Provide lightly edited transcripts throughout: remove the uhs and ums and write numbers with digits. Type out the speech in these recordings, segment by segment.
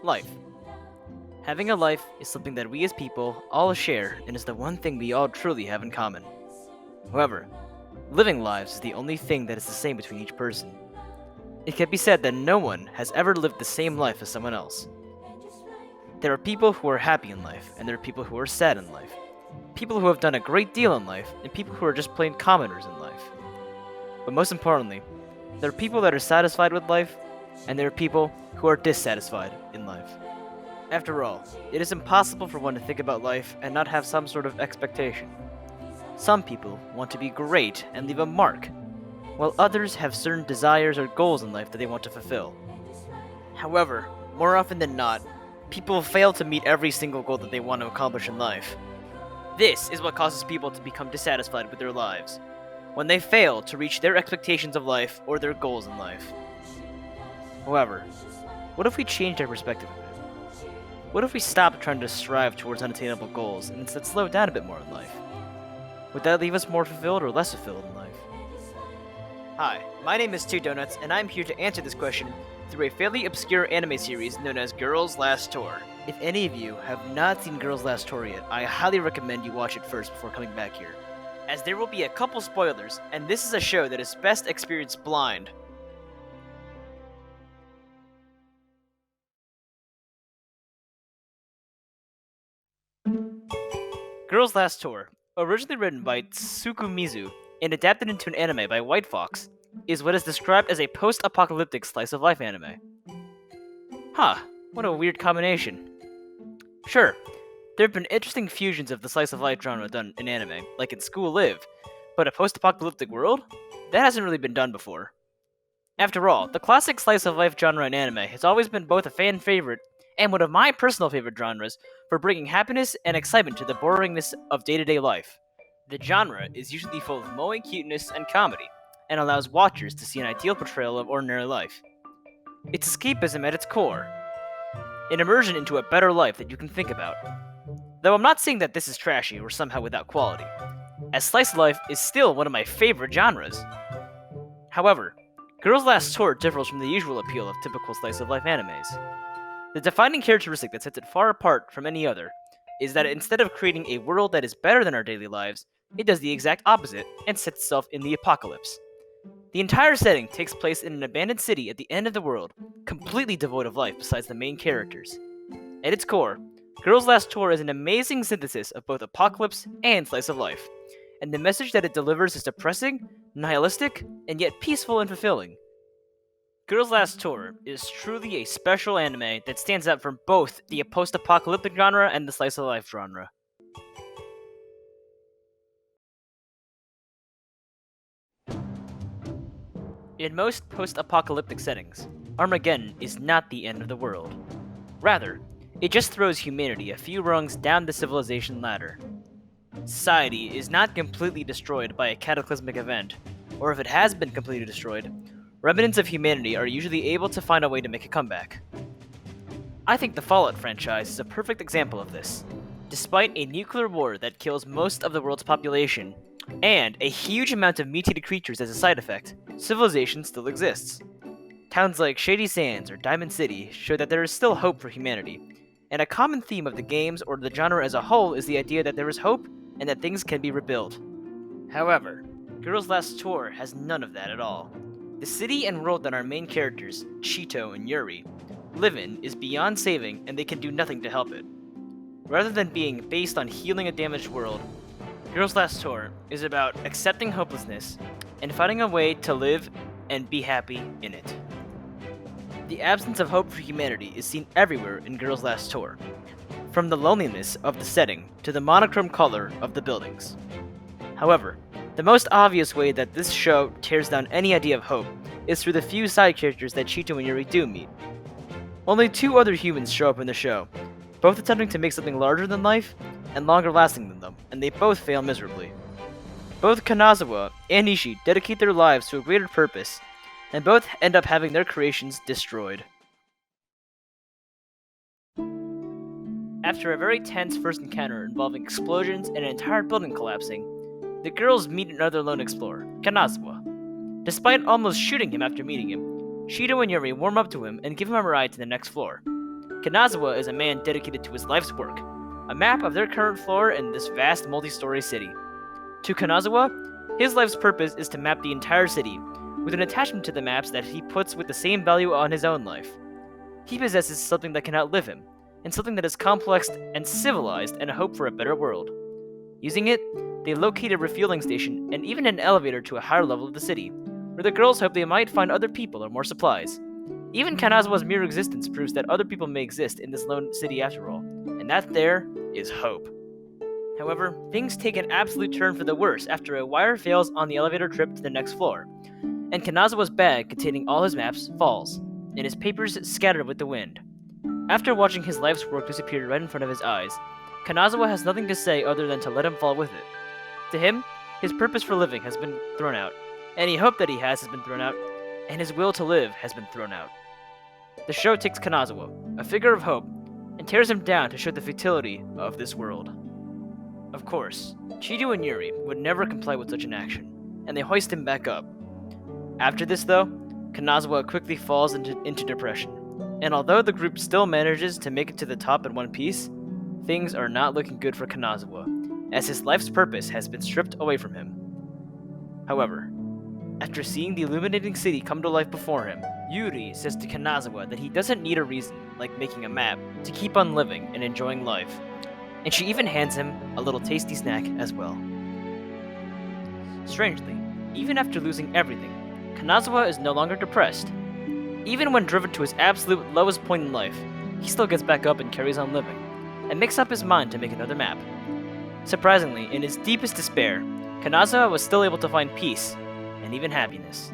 Life. Having a life is something that we as people all share and is the one thing we all truly have in common. However, living lives is the only thing that is the same between each person. It can be said that no one has ever lived the same life as someone else. There are people who are happy in life, and there are people who are sad in life. People who have done a great deal in life, and people who are just plain commoners in life. But most importantly, there are people that are satisfied with life, and there are people who are dissatisfied in life. After all, it is impossible for one to think about life and not have some sort of expectation. Some people want to be great and leave a mark, while others have certain desires or goals in life that they want to fulfill. However, more often than not, people fail to meet every single goal that they want to accomplish in life. This is what causes people to become dissatisfied with their lives, when they fail to reach their expectations of life or their goals in life. However, what if we changed our perspective a bit? What if we stopped trying to strive towards unattainable goals and instead slow down a bit more in life? Would that leave us more fulfilled or less fulfilled in life? Hi, my name is Two Donuts, and I'm here to answer this question through a fairly obscure anime series known as Girls' Last Tour. If any of you have not seen Girls' Last Tour yet, I highly recommend you watch it first before coming back here, as there will be a couple spoilers, and this is a show that is best experienced blind. Girls' Last Tour, originally written by Tsukumizu and adapted into an anime by White Fox, is what is described as a post-apocalyptic slice-of-life anime. Huh, what a weird combination. Sure, there have been interesting fusions of the slice-of-life genre done in anime, like in School Live, but a post-apocalyptic world? That hasn't really been done before. After all, the classic slice-of-life genre in anime has always been both a fan favorite and one of my personal favorite genres for bringing happiness and excitement to the boringness of day-to-day life. The genre is usually full of mowing cuteness and comedy, and allows watchers to see an ideal portrayal of ordinary life. It's escapism at its core, an immersion into a better life that you can think about. Though I'm not saying that this is trashy or somehow without quality, as slice of life is still one of my favorite genres. However, Girls' Last Tour differs from the usual appeal of typical slice of life animes. The defining characteristic that sets it far apart from any other is that instead of creating a world that is better than our daily lives, it does the exact opposite and sets itself in the apocalypse. The entire setting takes place in an abandoned city at the end of the world, completely devoid of life besides the main characters. At its core, Girls' Last Tour is an amazing synthesis of both apocalypse and slice of life, and the message that it delivers is depressing, nihilistic, and yet peaceful and fulfilling. Girls' Last Tour is truly a special anime that stands out from both the post-apocalyptic genre and the slice-of-life genre. In most post-apocalyptic settings, Armageddon is not the end of the world. Rather, it just throws humanity a few rungs down the civilization ladder. Society is not completely destroyed by a cataclysmic event, or if it has been completely destroyed, remnants of humanity are usually able to find a way to make a comeback. I think the Fallout franchise is a perfect example of this. Despite a nuclear war that kills most of the world's population, and a huge amount of mutated creatures as a side effect, civilization still exists. Towns like Shady Sands or Diamond City show that there is still hope for humanity, and a common theme of the games or the genre as a whole is the idea that there is hope and that things can be rebuilt. However, Girls' Last Tour has none of that at all. The city and world that our main characters, Chito and Yuri, live in is beyond saving and they can do nothing to help it. Rather than being based on healing a damaged world, Girls' Last Tour is about accepting hopelessness and finding a way to live and be happy in it. The absence of hope for humanity is seen everywhere in Girls' Last Tour, from the loneliness of the setting to the monochrome color of the buildings. However, the most obvious way that this show tears down any idea of hope is through the few side characters that Chito and Yuri do meet. Only two other humans show up in the show, both attempting to make something larger than life and longer lasting than them, and they both fail miserably. Both Kanazawa and Ishii dedicate their lives to a greater purpose, and both end up having their creations destroyed. After a very tense first encounter involving explosions and an entire building collapsing, the girls meet another lone explorer, Kanazawa. Despite almost shooting him after meeting him, Chito and Yuri warm up to him and give him a ride to the next floor. Kanazawa is a man dedicated to his life's work, a map of their current floor in this vast multi-story city. To Kanazawa, his life's purpose is to map the entire city, with an attachment to the maps that he puts with the same value on his own life. He possesses something that can outlive him, and something that is complex and civilized and a hope for a better world. Using it, they locate a refueling station and even an elevator to a higher level of the city, where the girls hope they might find other people or more supplies. Even Kanazawa's mere existence proves that other people may exist in this lone city after all, and that there is hope. However, things take an absolute turn for the worse after a wire fails on the elevator trip to the next floor, and Kanazawa's bag containing all his maps falls, and his papers scatter with the wind. After watching his life's work disappear right in front of his eyes, Kanazawa has nothing to say other than to let him fall with it. To him, his purpose for living has been thrown out, any hope that he has been thrown out, and his will to live has been thrown out. The show takes Kanazawa, a figure of hope, and tears him down to show the futility of this world. Of course, Chidu and Yuri would never comply with such an action, and they hoist him back up. After this, though, Kanazawa quickly falls into depression, and although the group still manages to make it to the top in one piece, things are not looking good for Kanazawa, as his life's purpose has been stripped away from him. However, after seeing the illuminating city come to life before him, Yuri says to Kanazawa that he doesn't need a reason, like making a map, to keep on living and enjoying life, and she even hands him a little tasty snack as well. Strangely, even after losing everything, Kanazawa is no longer depressed. Even when driven to his absolute lowest point in life, he still gets back up and carries on living, and makes up his mind to make another map. Surprisingly, in his deepest despair, Kanazawa was still able to find peace, and even happiness.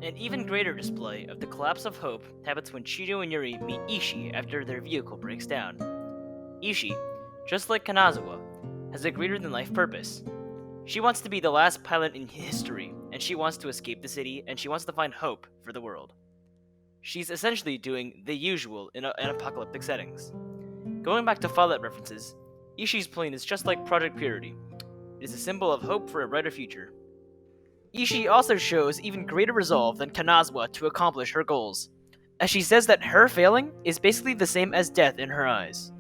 An even greater display of the collapse of hope happens when Chido and Yuri meet Ishii after their vehicle breaks down. Ishii, just like Kanazawa, has a greater-than-life purpose. She wants to be the last pilot in history, and she wants to escape the city, and she wants to find hope for the world. She's essentially doing the usual in apocalyptic settings. Going back to Fallout references, Ishii's plane is just like Project Purity. It is a symbol of hope for a brighter future. Ishii also shows even greater resolve than Kanazawa to accomplish her goals, as she says that her failing is basically the same as death in her eyes.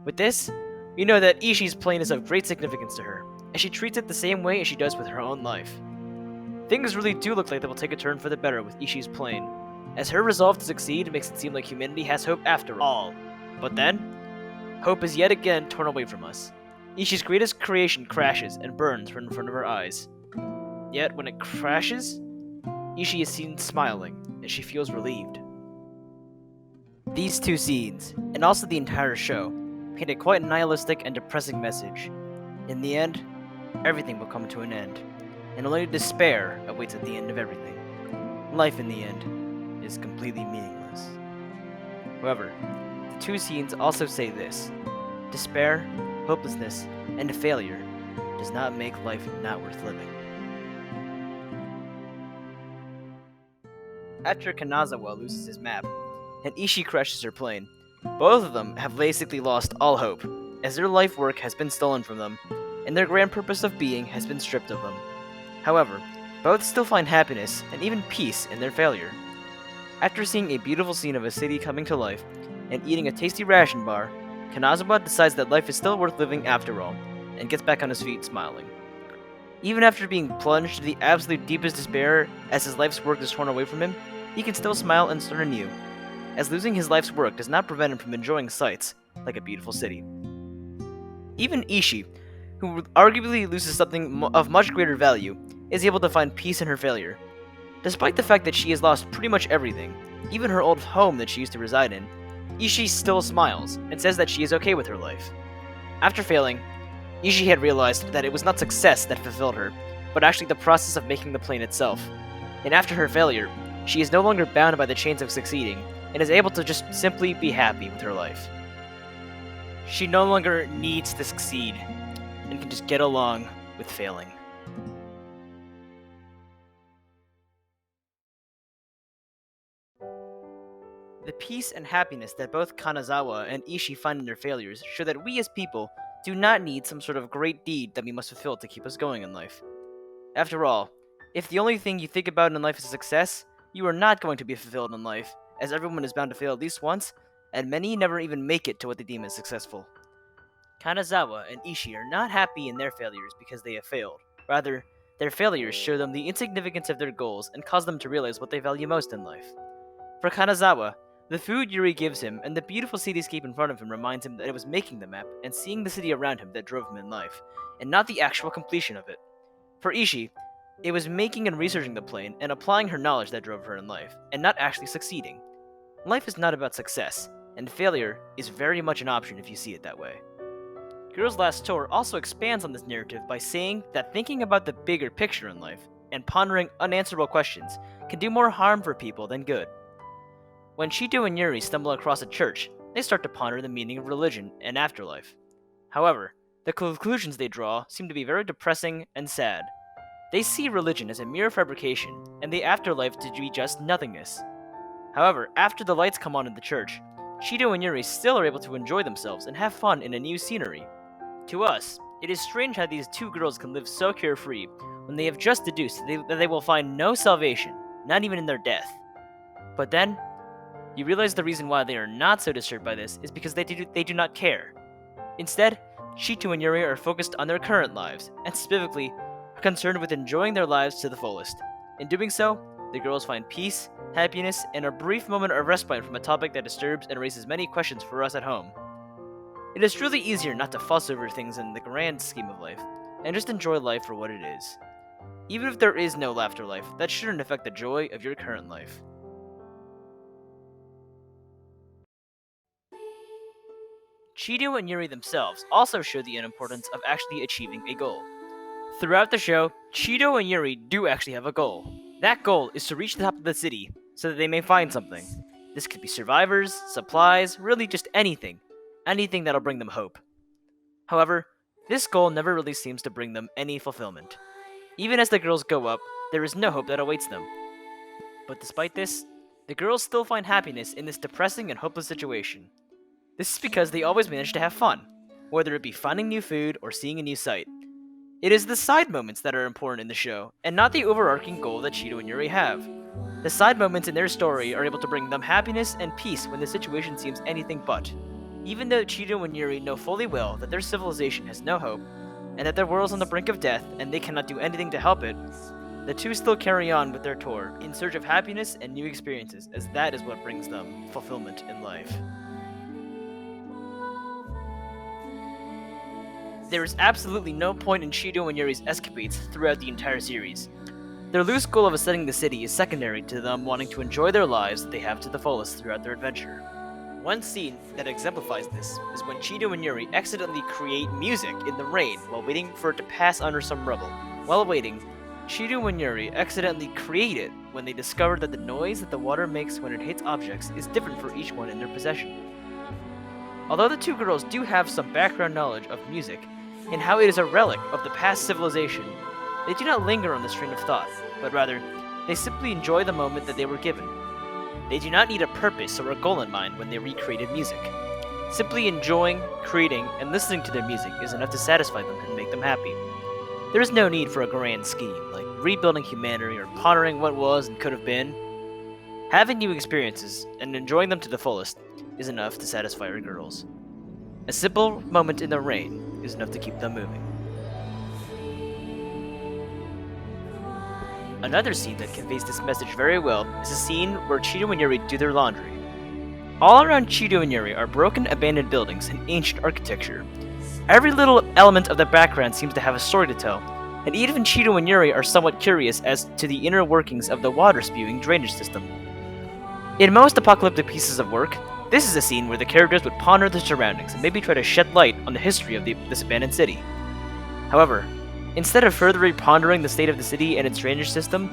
With this, we know that Ishii's plane is of great significance to her, and she treats it the same way as she does with her own life. Things really do look like they will take a turn for the better with Ishii's plane, as her resolve to succeed makes it seem like humanity has hope after all. But then, hope is yet again torn away from us. Ishii's greatest creation crashes and burns right in front of her eyes. Yet, when it crashes, Ishii is seen smiling, and she feels relieved. These two scenes, and also the entire show, paint a quite nihilistic and depressing message. In the end, everything will come to an end, and only despair awaits at the end of everything. Life, in the end, is completely meaningless. However, the two scenes also say this: despair, hopelessness, and failure does not make life not worth living. After Kanazawa loses his map, and Ishii crashes her plane, both of them have basically lost all hope, as their life work has been stolen from them, and their grand purpose of being has been stripped of them. However, both still find happiness and even peace in their failure. After seeing a beautiful scene of a city coming to life, and eating a tasty ration bar, Kanazawa decides that life is still worth living after all, and gets back on his feet smiling. Even after being plunged to the absolute deepest despair as his life's work is torn away from him, he can still smile and start anew, as losing his life's work does not prevent him from enjoying sights like a beautiful city. Even Ishii, who arguably loses something of much greater value, is able to find peace in her failure. Despite the fact that she has lost pretty much everything, even her old home that she used to reside in, Ishii still smiles and says that she is okay with her life. After failing, Ishii had realized that it was not success that fulfilled her, but actually the process of making the plane itself. And after her failure, she is no longer bound by the chains of succeeding, and is able to just simply be happy with her life. She no longer needs to succeed, and can just get along with failing. The peace and happiness that both Kanazawa and Ishii find in their failures show that we as people do not need some sort of great deed that we must fulfill to keep us going in life. After all, if the only thing you think about in life is success, you are not going to be fulfilled in life, as everyone is bound to fail at least once, and many never even make it to what they deem as successful. Kanazawa and Ishii are not happy in their failures because they have failed. Rather, their failures show them the insignificance of their goals and cause them to realize what they value most in life. For Kanazawa, the food Yuri gives him and the beautiful cityscape in front of him reminds him that it was making the map and seeing the city around him that drove him in life, and not the actual completion of it. For Ishii, it was making and researching the plane and applying her knowledge that drove her in life, and not actually succeeding. Life is not about success, and failure is very much an option if you see it that way. Girl's Last Tour also expands on this narrative by saying that thinking about the bigger picture in life and pondering unanswerable questions can do more harm for people than good. When Shido and Yuri stumble across a church, they start to ponder the meaning of religion and afterlife. However, the conclusions they draw seem to be very depressing and sad. They see religion as a mere fabrication, and the afterlife to be just nothingness. However, after the lights come on in the church, Shido and Yuri still are able to enjoy themselves and have fun in a new scenery. To us, it is strange how these two girls can live so carefree when they have just deduced that they will find no salvation, not even in their death. But then, you realize the reason why they are not so disturbed by this is because they do not care. Instead, Shido and Yuri are focused on their current lives, and specifically, are concerned with enjoying their lives to the fullest. In doing so, the girls find peace, happiness, and a brief moment of respite from a topic that disturbs and raises many questions for us at home. It is truly easier not to fuss over things in the grand scheme of life, and just enjoy life for what it is. Even if there is no afterlife, that shouldn't affect the joy of your current life. Shido and Yuri themselves also show the importance of actually achieving a goal. Throughout the show, Shido and Yuri do actually have a goal. That goal is to reach the top of the city so that they may find something. This could be survivors, supplies, really just anything. Anything that'll bring them hope. However, this goal never really seems to bring them any fulfillment. Even as the girls go up, there is no hope that awaits them. But despite this, the girls still find happiness in this depressing and hopeless situation. This is because they always manage to have fun, whether it be finding new food or seeing a new sight. It is the side moments that are important in the show, and not the overarching goal that Shido and Yuri have. The side moments in their story are able to bring them happiness and peace when the situation seems anything but. Even though Shido and Yuri know fully well that their civilization has no hope, and that their world is on the brink of death and they cannot do anything to help it, the two still carry on with their tour in search of happiness and new experiences, as that is what brings them fulfillment in life. There is absolutely no point in Shido and Yuri's escapades throughout the entire series. Their loose goal of ascending the city is secondary to them wanting to enjoy their lives that they have to the fullest throughout their adventure. One scene that exemplifies this is when Shido and Yuri accidentally create music in the rain while waiting for it to pass under some rubble. While waiting, Shido and Yuri accidentally create it when they discover that the noise that the water makes when it hits objects is different for each one in their possession. Although the two girls do have some background knowledge of music and how it is a relic of the past civilization, they do not linger on this train of thought, but rather, they simply enjoy the moment that they were given. They do not need a purpose or a goal in mind when they recreated music. Simply enjoying, creating, and listening to their music is enough to satisfy them and make them happy. There is no need for a grand scheme, like rebuilding humanity or pondering what was and could have been. Having new experiences and enjoying them to the fullest is enough to satisfy our girls. A simple moment in the rain is enough to keep them moving. Another scene that conveys this message very well is a scene where Shido and Yuri do their laundry. All around Shido and Yuri are broken, abandoned buildings and ancient architecture. Every little element of the background seems to have a story to tell, and even Shido and Yuri are somewhat curious as to the inner workings of the water-spewing drainage system. In most apocalyptic pieces of work, this is a scene where the characters would ponder their surroundings and maybe try to shed light on the history of this abandoned city. However, instead of further pondering the state of the city and its drainage system,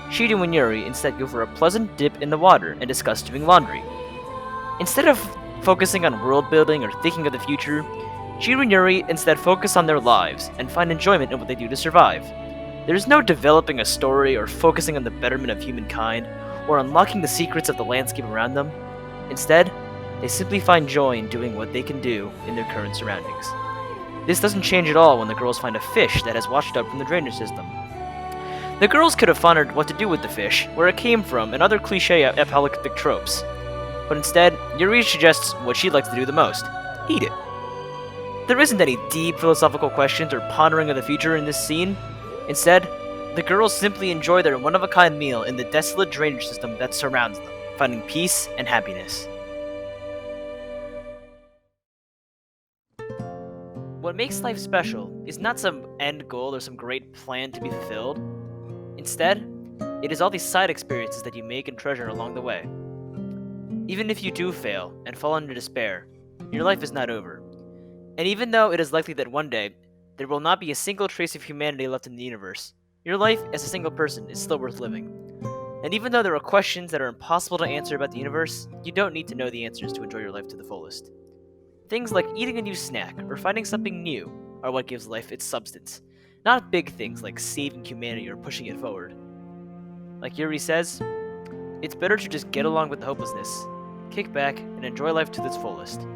Shido and Yuri instead go for a pleasant dip in the water and discuss doing laundry. Instead of focusing on world building or thinking of the future, Shido and Yuri instead focus on their lives and find enjoyment in what they do to survive. There is no developing a story or focusing on the betterment of humankind or unlocking the secrets of the landscape around them. Instead, they simply find joy in doing what they can do in their current surroundings. This doesn't change at all when the girls find a fish that has washed up from the drainage system. The girls could have pondered what to do with the fish, where it came from, and other cliche apocalyptic tropes. But instead, Yuri suggests what she'd like to do the most: eat it. There isn't any deep philosophical questions or pondering of the future in this scene. Instead, the girls simply enjoy their one-of-a-kind meal in the desolate drainage system that surrounds them, finding peace and happiness. What makes life special is not some end goal or some great plan to be fulfilled. Instead, it is all these side experiences that you make and treasure along the way. Even if you do fail and fall into despair, your life is not over. And even though it is likely that one day there will not be a single trace of humanity left in the universe, your life as a single person is still worth living. And even though there are questions that are impossible to answer about the universe, you don't need to know the answers to enjoy your life to the fullest. Things like eating a new snack or finding something new are what gives life its substance, not big things like saving humanity or pushing it forward. Like Yuri says, it's better to just get along with the hopelessness, kick back, and enjoy life to its fullest.